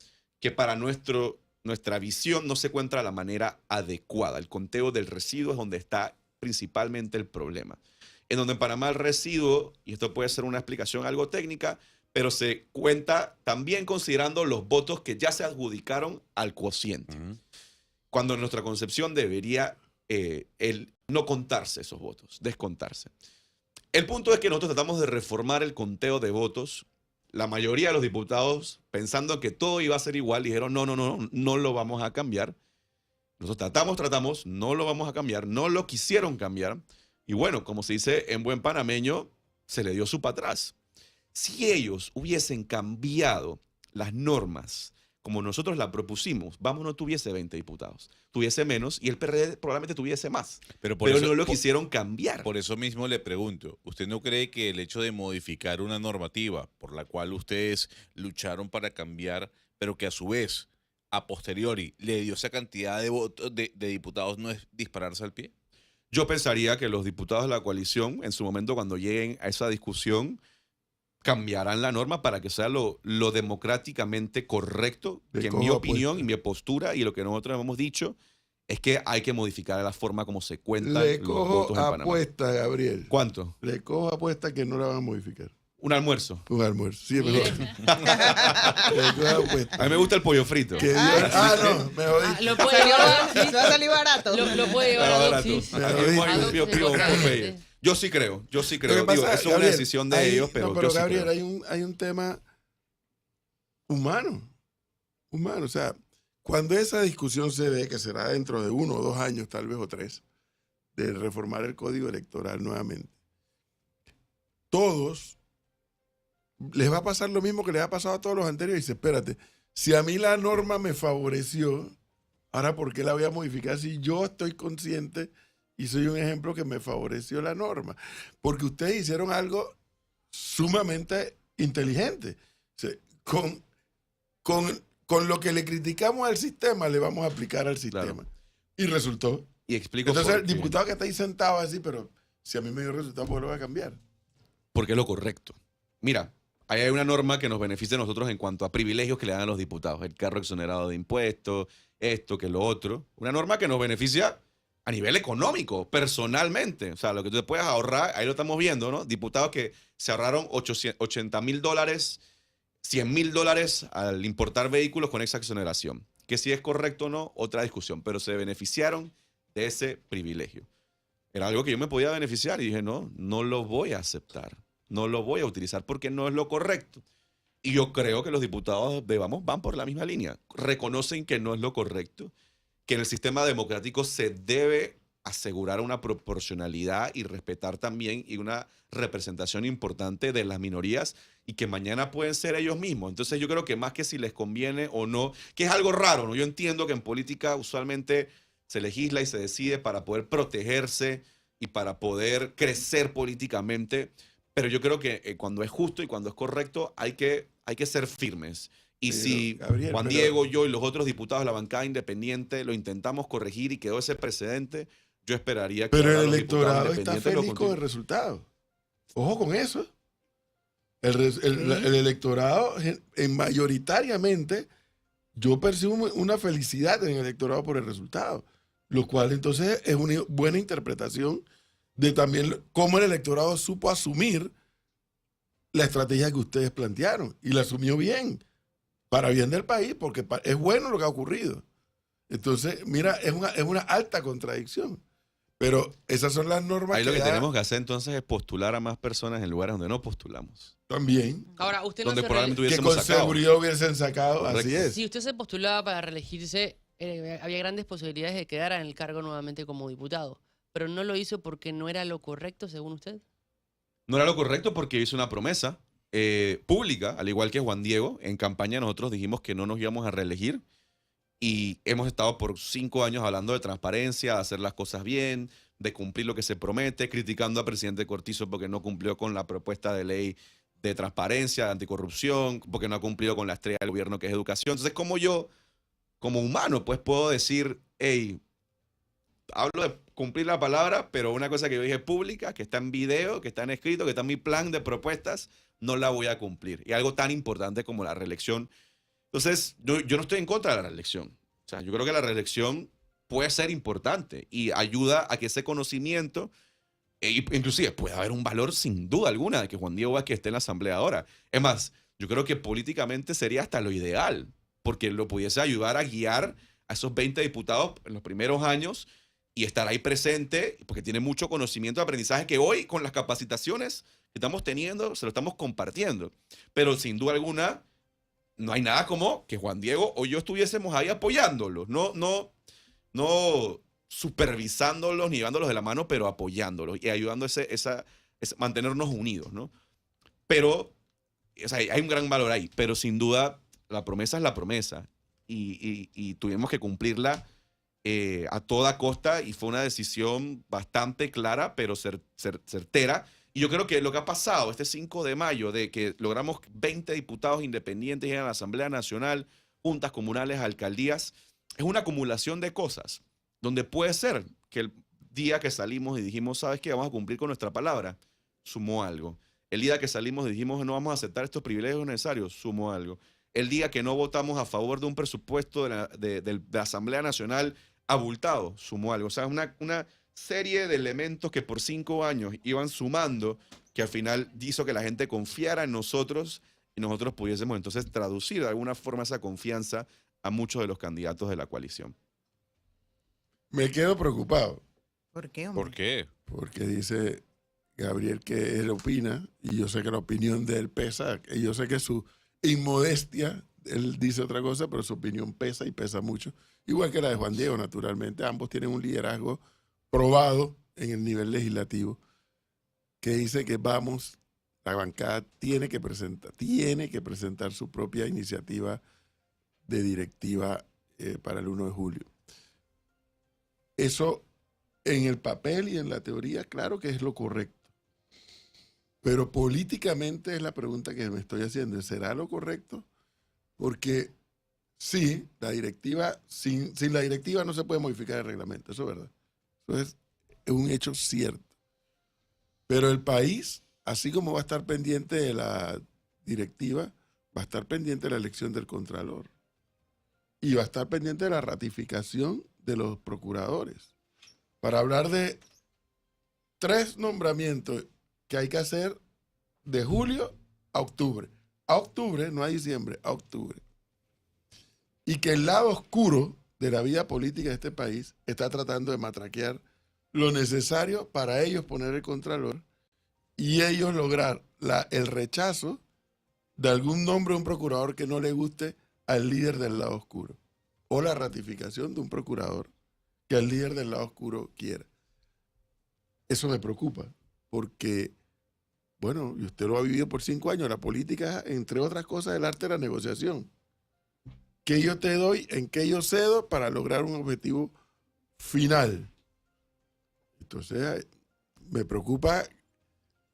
que para nuestra visión no se cuenta de la manera adecuada. El conteo del residuo es donde está principalmente el problema. En donde en Panamá el residuo, y esto puede ser una explicación algo técnica, pero se cuenta también considerando los votos que ya se adjudicaron al cociente. Cuando en nuestra concepción debería el no contarse esos votos, descontarse. El punto es que nosotros tratamos de reformar el conteo de votos. La mayoría de los diputados, pensando que todo iba a ser igual, dijeron no lo vamos a cambiar. Nosotros tratamos, no lo vamos a cambiar, no lo quisieron cambiar. Y bueno, como se dice en buen panameño, se le dio su para atrás. Si ellos hubiesen cambiado las normas como nosotros la propusimos, Vamos no tuviese 20 diputados, tuviese menos y el PRD probablemente tuviese más. Pero no lo quisieron cambiar. Por eso mismo le pregunto, ¿usted no cree que el hecho de modificar una normativa por la cual ustedes lucharon para cambiar, pero que a su vez, a posteriori, le dio esa cantidad de votos de diputados, no es dispararse al pie? Yo pensaría que los diputados de la coalición, en su momento cuando lleguen a esa discusión, cambiarán la norma para que sea lo democráticamente correcto, que en mi opinión y mi postura y lo que nosotros hemos dicho es que hay que modificar la forma como se cuentan los votos en Panamá. Le cojo apuesta, Gabriel. ¿Cuánto? Le cojo apuesta que no la van a modificar. Un almuerzo. Un almuerzo, sí, mejor. Le cojo apuesta. A mí me gusta el pollo frito. Que Dios- no, me jodí. Lo puede llevar, ¿Se va a salir barato? lo puede llevar a Barato. dosis. Me Aquí jodí. mismo hay un A pío, dosis pío, importante. Popeye. Yo sí creo. Lo que Digo, pasa, eso es una Gabriel, decisión de hay- ellos, pero, no, yo sí Gabriel, creo. hay un tema humano. O sea, cuando esa discusión se dé, que será dentro de 1 o 2 años, tal vez, o 3, de reformar el código electoral nuevamente, todos les va a pasar lo mismo que les ha pasado a todos los anteriores. Y dice, espérate, si a mí la norma me favoreció, ahora ¿por qué la voy a modificar si yo estoy consciente y soy un ejemplo que me favoreció la norma? Porque ustedes hicieron algo sumamente inteligente. O sea, con lo que le criticamos al sistema, le vamos a aplicar al sistema. Claro. Y resultó. Y explico Entonces por el qué. diputado que está ahí sentado así, pero si a mí me dio resultado, ¿por qué lo voy a cambiar? Porque es lo correcto. Mira, ahí hay una norma que nos beneficia a nosotros en cuanto a privilegios que le dan a los diputados. El carro exonerado de impuestos, esto, que lo otro. Una norma que nos beneficia a nivel económico, personalmente. O sea, lo que tú te puedes ahorrar, ahí lo estamos viendo, ¿no? Diputados que se ahorraron $80,000, $100,000 al importar vehículos con esa exoneración. Que si es correcto o no, otra discusión. Pero se beneficiaron de ese privilegio. Era algo que yo me podía beneficiar y dije, no lo voy a aceptar. No lo voy a utilizar porque no es lo correcto. Y yo creo que los diputados de Vamos van por la misma línea. Reconocen que no es lo correcto, que en el sistema democrático se debe asegurar una proporcionalidad y respetar también y una representación importante de las minorías y que mañana pueden ser ellos mismos. Entonces yo creo que más que si les conviene o no, que es algo raro, ¿no? Yo entiendo que en política usualmente se legisla y se decide para poder protegerse y para poder crecer políticamente, pero yo creo que cuando es justo y cuando es correcto hay que ser firmes. Y Pero, si Gabriel, Juan pero- Diego, yo y los otros diputados de la bancada independiente lo intentamos corregir y quedó ese precedente, yo esperaría que Pero ahora el los diputados electorado está independientes lo feliz con continúen. el resultado. Ojo con eso. El electorado, mayoritariamente, yo percibo una felicidad en el electorado por el resultado, lo cual entonces es una buena interpretación de también cómo el electorado supo asumir la estrategia que ustedes plantearon y la asumió bien, para bien del país, porque es bueno lo que ha ocurrido. Entonces, mira, es una alta contradicción. Pero esas son las normas Ahí lo que da tenemos que hacer entonces es postular a más personas en lugares donde no postulamos. también, Ahora, usted no Donde se probablemente que hubiésemos con sacado. seguridad hubiesen sacado, así Correcto. es. Si usted se postulaba para reelegirse, había grandes posibilidades de quedar en el cargo nuevamente como diputado. pero no lo hizo porque no era lo correcto, según usted. No era lo correcto porque hizo una promesa pública, al igual que Juan Diego. En campaña nosotros dijimos que no nos íbamos a reelegir y hemos estado por 5 años hablando de transparencia, de hacer las cosas bien, de cumplir lo que se promete, criticando al presidente Cortizo porque no cumplió con la propuesta de ley de transparencia, de anticorrupción, porque no ha cumplido con la estrella del gobierno que es educación. Entonces, como yo, como humano, pues puedo decir, hey, hablo de cumplir la palabra, pero una cosa que yo dije pública, que está en video, que está en escrito, que está en mi plan de propuestas, no la voy a cumplir. Y algo tan importante como la reelección. Entonces, yo no estoy en contra de la reelección. O sea, yo creo que la reelección puede ser importante y ayuda a que ese conocimiento, inclusive puede haber un valor sin duda alguna de que Juan Diego Vázquez esté en la asamblea ahora. Es más, yo creo que políticamente sería hasta lo ideal, porque lo pudiese ayudar a guiar a esos 20 diputados en los primeros años y estar ahí presente, porque tiene mucho conocimiento de aprendizaje que hoy con las capacitaciones que estamos teniendo, se lo estamos compartiendo. Pero sin duda alguna, no hay nada como que Juan Diego o yo estuviésemos ahí apoyándolos, no supervisándolos ni llevándolos de la mano, pero apoyándolos y ayudando a mantenernos unidos, ¿no? Pero o sea, hay un gran valor ahí, pero sin duda la promesa es la promesa y tuvimos que cumplirla a toda costa y fue una decisión bastante clara, pero certera. Y yo creo que lo que ha pasado este 5 de mayo, de que logramos 20 diputados independientes en la Asamblea Nacional, juntas comunales, alcaldías, es una acumulación de cosas, donde puede ser que el día que salimos y dijimos, ¿sabes qué? Vamos a cumplir con nuestra palabra, sumó algo. El día que salimos y dijimos, no vamos a aceptar estos privilegios necesarios, sumó algo. El día que no votamos a favor de un presupuesto de la Asamblea Nacional abultado, sumó algo. O sea, una serie de elementos que por 5 años iban sumando, que al final hizo que la gente confiara en nosotros y nosotros pudiésemos entonces traducir de alguna forma esa confianza a muchos de los candidatos de la coalición. Me quedo preocupado ¿Por qué, hombre? ¿Por qué? porque dice Gabriel que él opina, y yo sé que la opinión de él pesa, y yo sé que su inmodestia, él dice otra cosa, pero su opinión pesa y pesa mucho. Igual que la de Juan Diego, naturalmente. Ambos tienen un liderazgo probado en el nivel legislativo, que dice que la bancada tiene que presentar su propia iniciativa de directiva para el 1 de julio. Eso en el papel y en la teoría, claro que es lo correcto. Pero políticamente es la pregunta que me estoy haciendo. ¿Será lo correcto? Porque sí, la directiva, sin la directiva no se puede modificar el reglamento, eso es verdad. Eso es un hecho cierto. Pero el país, así como va a estar pendiente de la directiva, va a estar pendiente de la elección del Contralor. Y va a estar pendiente de la ratificación de los procuradores. Para hablar de 3 nombramientos que hay que hacer de julio a octubre. A octubre, no a diciembre, a octubre. Y que el lado oscuro de la vida política de este país está tratando de matraquear lo necesario para ellos poner el Contralor y ellos lograr el rechazo de algún nombre de un procurador que no le guste al líder del lado oscuro, o la ratificación de un procurador que el líder del lado oscuro quiera. Eso me preocupa, porque, bueno, y usted lo ha vivido por 5 años, la política, entre otras cosas, el arte de la negociación. ¿Qué yo te doy, en qué yo cedo para lograr un objetivo final? Entonces, me preocupa.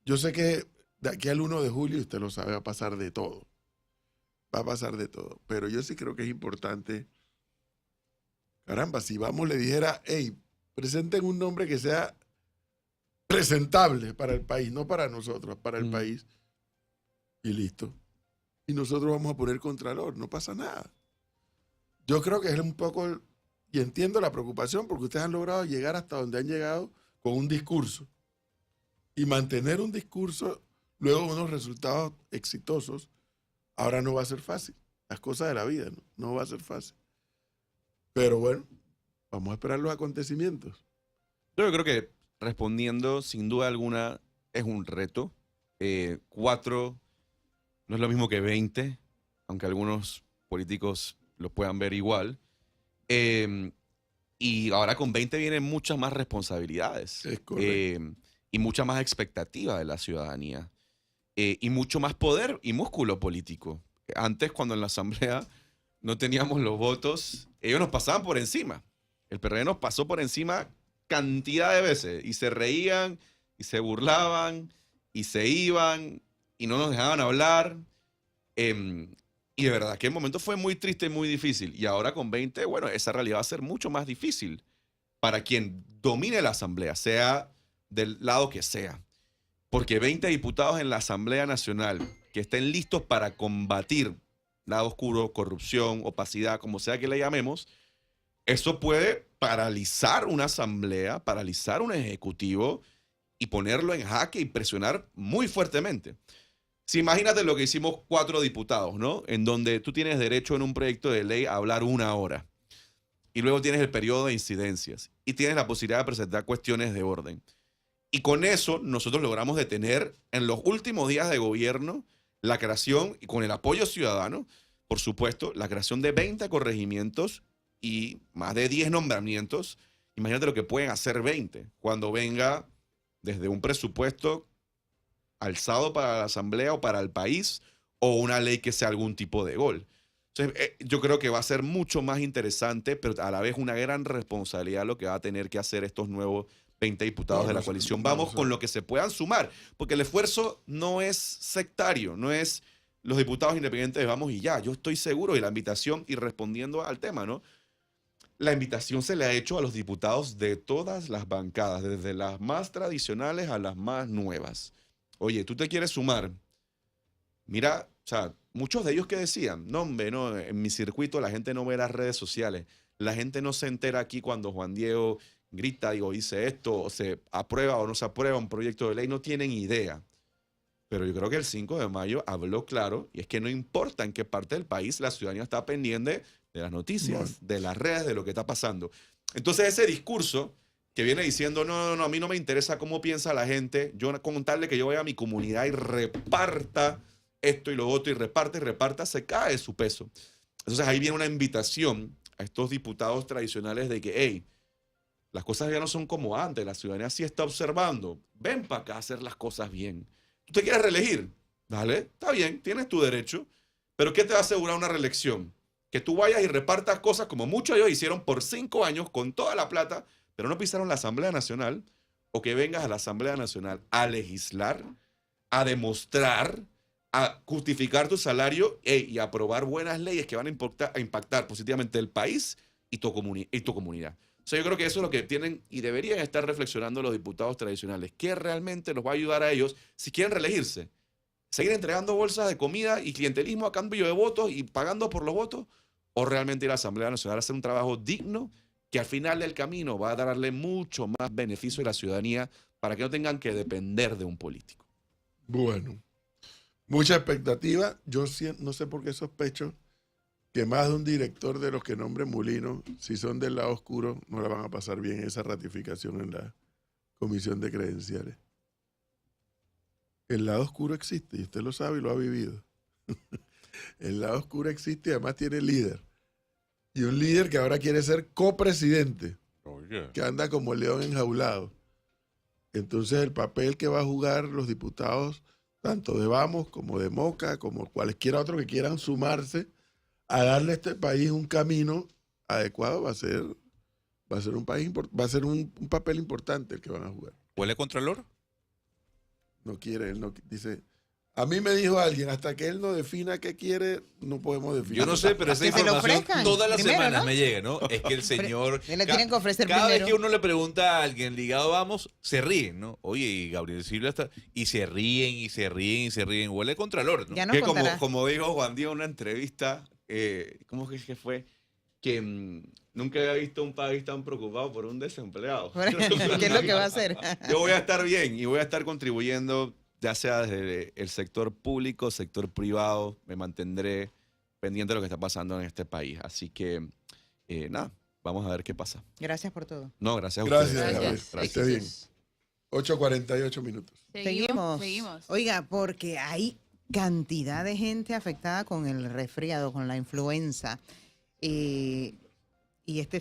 Yo sé que de aquí al 1 de julio, usted lo sabe, va a pasar de todo. Va a pasar de todo. Pero yo sí creo que es importante. Caramba, si vamos le dijera, hey, presenten un nombre que sea presentable para el país, no para nosotros, para el país. Y listo. Y nosotros vamos a poner Contralor, no pasa nada. Yo creo que es un poco, y entiendo la preocupación, porque ustedes han logrado llegar hasta donde han llegado con un discurso. Y mantener un discurso, luego unos resultados exitosos, ahora no va a ser fácil. Las cosas de la vida, no va a ser fácil. Pero bueno, vamos a esperar los acontecimientos. Yo creo que respondiendo, sin duda alguna, es un reto. 4 no es lo mismo que 20, aunque algunos políticos lo puedan ver igual. Y ahora con 20 vienen muchas más responsabilidades. Es correcto. Y mucha más expectativa de la ciudadanía. Y mucho más poder y músculo político. Antes, cuando en la Asamblea no teníamos los votos, ellos nos pasaban por encima. El PRD nos pasó por encima cantidad de veces. Y se reían, y se burlaban, y se iban, y no nos dejaban hablar. Y de verdad que el momento fue muy triste y muy difícil. Y ahora con 20, bueno, esa realidad va a ser mucho más difícil para quien domine la Asamblea, sea del lado que sea. Porque 20 diputados en la Asamblea Nacional que estén listos para combatir lado oscuro, corrupción, opacidad, como sea que le llamemos, eso puede paralizar una asamblea, paralizar un ejecutivo y ponerlo en jaque y presionar muy fuertemente. Si imagínate lo que hicimos 4 diputados, ¿no? En donde tú tienes derecho en un proyecto de ley a hablar 1 hora. Y luego tienes el periodo de incidencias. Y tienes la posibilidad de presentar cuestiones de orden. Y con eso nosotros logramos detener en los últimos días de gobierno la creación, y con el apoyo ciudadano, por supuesto, la creación de 20 corregimientos y más de 10 nombramientos. Imagínate lo que pueden hacer 20 cuando venga desde un presupuesto alzado para la Asamblea o para el país o una ley que sea algún tipo de gol. Entonces, yo creo que va a ser mucho más interesante, pero a la vez una gran responsabilidad lo que va a tener que hacer estos nuevos 20 diputados de la coalición. Vamos con lo que se puedan sumar, porque el esfuerzo no es sectario, no es los diputados independientes vamos y ya. Yo estoy seguro, y la invitación, y respondiendo al tema, ¿no? La invitación se le ha hecho a los diputados de todas las bancadas, desde las más tradicionales a las más nuevas. Oye, ¿tú te quieres sumar? Mira, o sea, muchos de ellos que decían, no, hombre, no, en mi circuito la gente no ve las redes sociales, la gente no se entera aquí cuando Juan Diego grita, digo, dice esto, o se aprueba o no se aprueba un proyecto de ley, no tienen idea. Pero yo creo que el 5 de mayo habló claro, y es que no importa en qué parte del país, la ciudadanía está pendiente de las noticias, de las redes, de lo que está pasando. Entonces ese discurso que viene diciendo, no, a mí no me interesa cómo piensa la gente, yo con tal de que yo vaya a mi comunidad y reparta esto y lo otro, y reparta, se cae de su peso. Entonces ahí viene una invitación a estos diputados tradicionales de que, hey, las cosas ya no son como antes, la ciudadanía sí está observando, ven para acá a hacer las cosas bien. ¿Tú te quieres reelegir? Dale, está bien, tienes tu derecho, pero ¿qué te va a asegurar una reelección? Que tú vayas y repartas cosas como muchos de ellos hicieron por 5 años con toda la plata, pero no pisaron la Asamblea Nacional, o que vengas a la Asamblea Nacional a legislar, a demostrar, a justificar tu salario y a aprobar buenas leyes que van a impactar positivamente el país y tu comunidad. O sea, yo creo que eso es lo que tienen y deberían estar reflexionando los diputados tradicionales. ¿Qué realmente los va a ayudar a ellos si quieren reelegirse? ¿Seguir entregando bolsas de comida y clientelismo a cambio de votos y pagando por los votos? ¿O realmente ir a la Asamblea Nacional a hacer un trabajo digno que al final del camino va a darle mucho más beneficio a la ciudadanía para que no tengan que depender de un político? Bueno, mucha expectativa. Yo no sé por qué sospecho que más de un director de los que nombre Mulino, si son del lado oscuro, no la van a pasar bien esa ratificación en la comisión de credenciales. El lado oscuro existe y usted lo sabe y lo ha vivido. El lado oscuro existe y además tiene líder. Y un líder que ahora quiere ser copresidente, que anda como el león enjaulado. Entonces el papel que va a jugar los diputados, tanto de Vamos como de Moca, como cualquiera otro que quieran sumarse a darle a este país un camino adecuado, va a ser un papel importante el que van a jugar. ¿Huele Contralor? No quiere, él no dice. A mí me dijo alguien, hasta que él no defina qué quiere, no podemos definir. Yo no sé, pero esa Que se lo información ofrezcan todas las primero, semanas ¿no? me llega, ¿no? Es que el señor... Le tienen que ofrecer cada vez primero. que uno le pregunta a alguien ligado a Vamos, se ríen, ¿no? Oye, y Gabriel Silva está... Y se ríen, y se ríen, y se ríen. Huele Contralor, ¿no? Ya nos Que contará. como dijo Juan Diego en una entrevista, ¿cómo es que fue? Que nunca había visto un país tan preocupado por un desempleado. ¿Qué es lo que va a hacer? Yo voy a estar bien y voy a estar contribuyendo, ya sea desde el sector público, sector privado, me mantendré pendiente de lo que está pasando en este país. Así que, nada, vamos a ver qué pasa. Gracias por todo. No, gracias a Gracias, ustedes. Gabriel. Gracias. Esté bien. 8:48 minutos. Seguimos. Oiga, porque hay cantidad de gente afectada con el resfriado, con la influenza. Y este